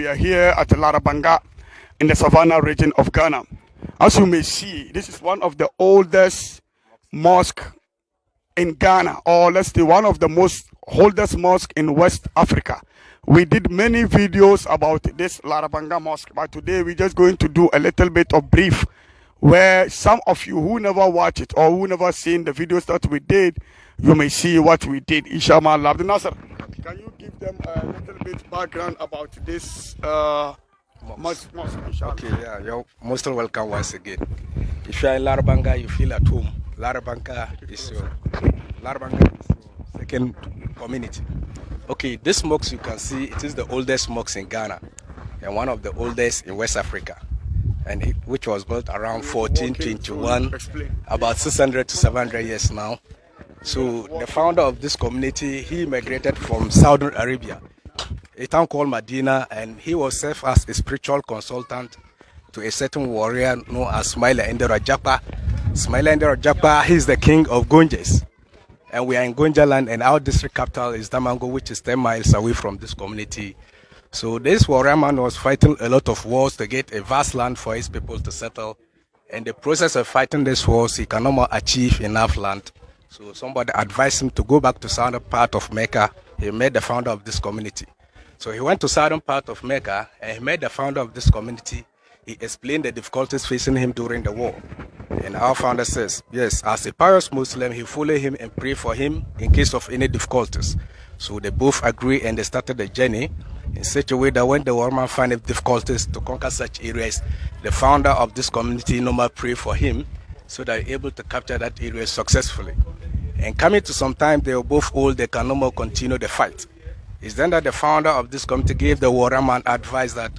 we are here at Larabanga in the Savannah region of Ghana. As you may see, this is one of the oldest mosques in Ghana, or let's say one of the most oldest mosques in West Africa. We did many videos about this Larabanga Mosque, but today we're just going to do a little bit of brief where some of you who never watch it or who never seen the videos that we did, you may see what we did. Inshallah. Abdul Nasser, can you give them a little bit background about this mosque? Okay, yeah, you're most welcome once again. If you're in Larabanga, you feel at home. Larabanga is your second community. Okay, this mosque you can see, it is the oldest mosque in Ghana and one of the oldest in West Africa, and which was built around 1421, about 600 to 700 years now. So the founder of this community, he immigrated from Saudi Arabia, a town called Medina, and he was served as a spiritual consultant to a certain warrior known as Smaila Endera Japa. Smaila Endera Japa, he is the king of Gonjes. And we are in Gonja land, and our district capital is Damango, which is 10 miles away from this community. So this warrior man was fighting a lot of wars to get a vast land for his people to settle. In the process of fighting these wars, he cannot more achieve enough land. So somebody advised him to go back to southern part of Mecca. He met the founder of this community. So he went to southern part of Mecca and he met the founder of this community. He explained the difficulties facing him during the war. And our founder says, yes, as a pious Muslim, he followed him and prayed for him in case of any difficulties. So they both agreed and they started the journey in such a way that when the warman found difficulties to conquer such areas, the founder of this community normally prayed for him so that they're able to capture that area successfully. And coming to some time, they were both old, they can no more continue the fight. It's then that the founder of this community gave the warrior man advice that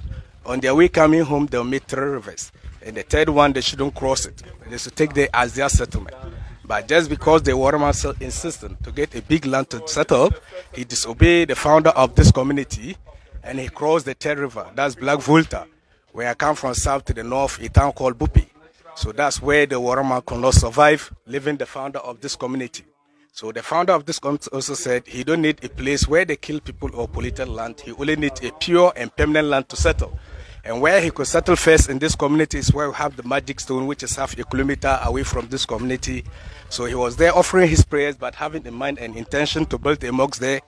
on their way coming home, they'll meet 3 rivers. And the third one, they shouldn't cross it. They should take it as their settlement. But just because the warrior man insisted to get a big land to settle up, he disobeyed the founder of this community and he crossed the third river. That's Black Volta, where I come from south to the north, a town called Bupi. So that's where the warrior man could not survive, leaving the founder of this community. So the founder of this community also said he don't need a place where they kill people or polluted land. He only needs a pure and permanent land to settle. And where he could settle first in this community is where we have the magic stone, which is half a kilometer away from this community. So he was there offering his prayers, but having in mind an intention to build a mosque there.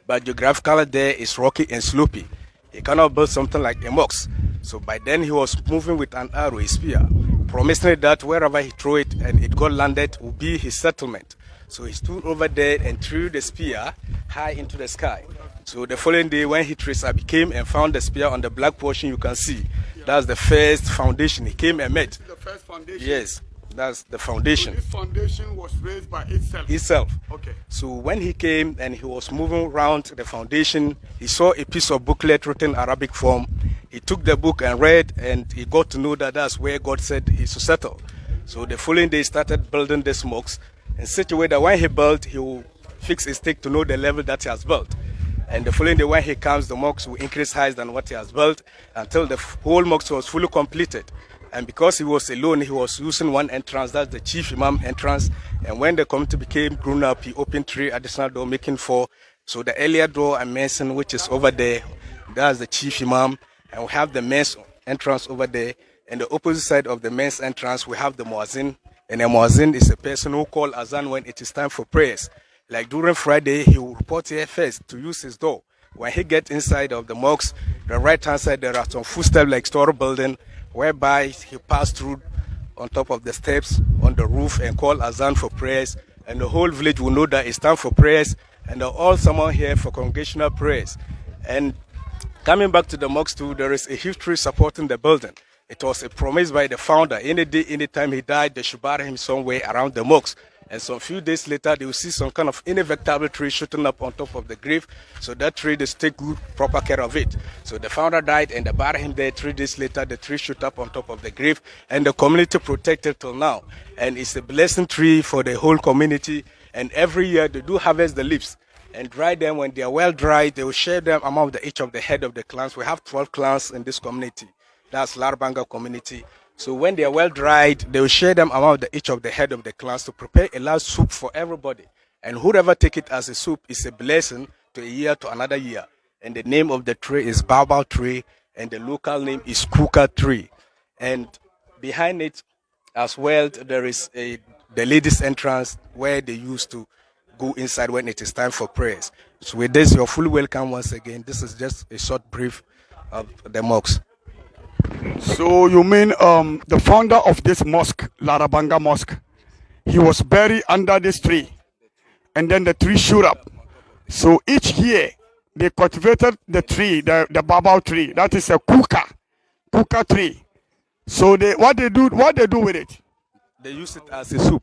But geographically there is rocky and slopey. He cannot build something like a mosque. So by then he was moving with an arrow, a spear, promising that wherever he threw it and it got landed would be his settlement. So he stood over there and threw the spear high into the sky. So the following day when he traced, I came and found the spear on the black portion you can see. That's the first foundation he came and met. The first foundation? Yes, that's the foundation. So this foundation was raised by itself? Itself. Okay. So when he came and he was moving around the foundation, he saw a piece of booklet written in Arabic form. He took the book and read, and he got to know that that's where God said he should settle. So the following day he started building this mosque in such a way that when he built, he will fix his stake to know the level that he has built. And the following day when he comes, the mosque will increase higher than what he has built until the whole mosque was fully completed. And because he was alone, he was using one entrance, that's the chief imam entrance. And when the community became grown up, he opened 3 additional doors, making 4. So the earlier door I mentioned, which is over there, that's the chief imam. And we have the men's entrance over there. And the opposite side of the men's entrance, we have the muazzin. And a muazzin is a person who calls azan when it is time for prayers. Like during Friday, he will report here first to use his door. When he gets inside of the mosque, the right-hand side, there are some footsteps like store building, whereby he passed through on top of the steps on the roof and call azan for prayers. And the whole village will know that it's time for prayers. And they're all summoned here for congregational prayers. And coming back to the mosque too, there is a huge tree supporting the building. It was a promise by the founder. Any day, any time he died, they should bury him somewhere around the mosque. And some few days later, they will see some kind of inevitable tree shooting up on top of the grave. So that tree, they take good, proper care of it. So the founder died and they buried him there. 3 days later, the tree shoot up on top of the grave. And the community protected till now. And it's a blessing tree for the whole community. And every year, they do harvest the leaves and dry them. When they are well dried, they will share them among each of the head of the clans. We have 12 clans in this community. That's Larabanga community. So when they are well dried, they will share them among each of the head of the clans to prepare a large soup for everybody. And whoever take it as a soup is a blessing to a year to another year. And the name of the tree is Baobab tree. and the local name is Kuka tree. And behind it as well, there is the ladies' entrance where they used to go inside when it is time for prayers. So with this, you're fully welcome once again. This is just a short brief of the mosque. So you mean the founder of this mosque, Larabanga Mosque, he was buried under this tree, and then the tree shoot up. So each year they cultivated the tree, the babao tree. That is a kuka tree. So what they do with it? They use it as a soup.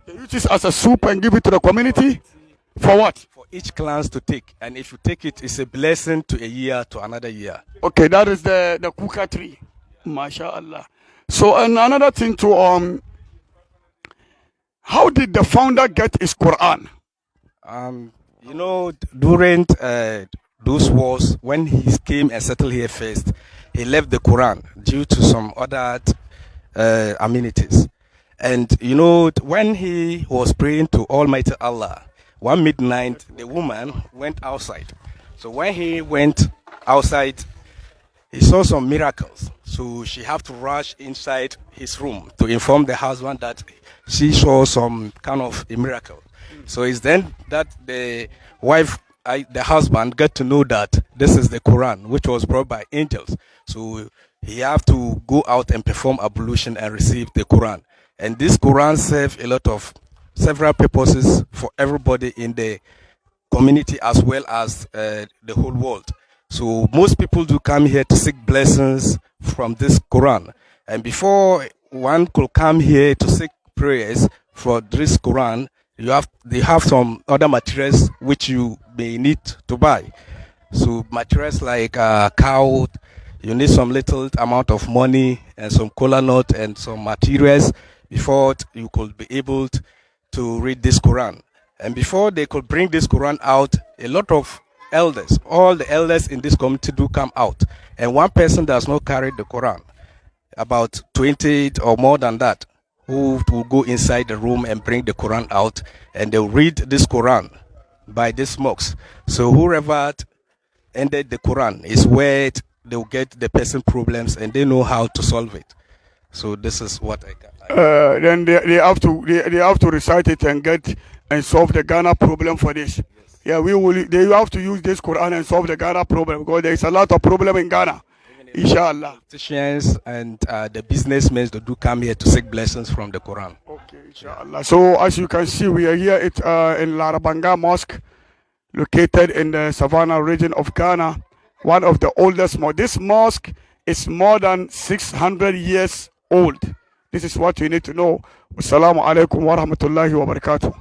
They use it as a soup and give it to the community. For what? For each clans to take, and if you take it, it's a blessing to a year to another year. Okay, that is the kuka tree. MashaAllah. So and another thing to how did the founder get his Quran? During those wars, when he came and settled here first, he left the Quran due to some other amenities. And when he was praying to Almighty Allah, one midnight, the woman went outside. So when he went outside, he saw some miracles. So she had to rush inside his room to inform the husband that she saw some kind of a miracle. So it's then that the husband got to know that this is the Quran, which was brought by angels. So he have to go out and perform ablution and receive the Quran. And this Quran serves several purposes for everybody in the community as well as the whole world. So most people do come here to seek blessings from this Quran. And before one could come here to seek prayers for this Quran, they have some other materials which you may need to buy. So materials like cow, you need some little amount of money and some cola nut and some materials before you could be able to read this Quran. And before they could bring this Quran out, a lot of elders, all the elders in this community do come out. And one person does not carry the Quran, about 20 or more than that, who will go inside the room and bring the Quran out, and they'll read this Quran by this mosque. So whoever ended the Quran is where they'll get the person problems and they know how to solve it. So this is what I can. Then they have to recite it and solve the Ghana problem for this. Yes. Yeah, they have to use this Quran and solve the Ghana problem, because there is a lot of problem in Ghana. Inshallah. Politicians and the businessmen that do come here to seek blessings from the Quran. Okay, inshallah. So as you can see, we are here in Larabanga Mosque, located in the Savannah region of Ghana, one of the oldest mosques. This mosque is more than 600 years old. This is what you need to know. Wassalamu alaikum wa rahmatullahi wa barakatuh.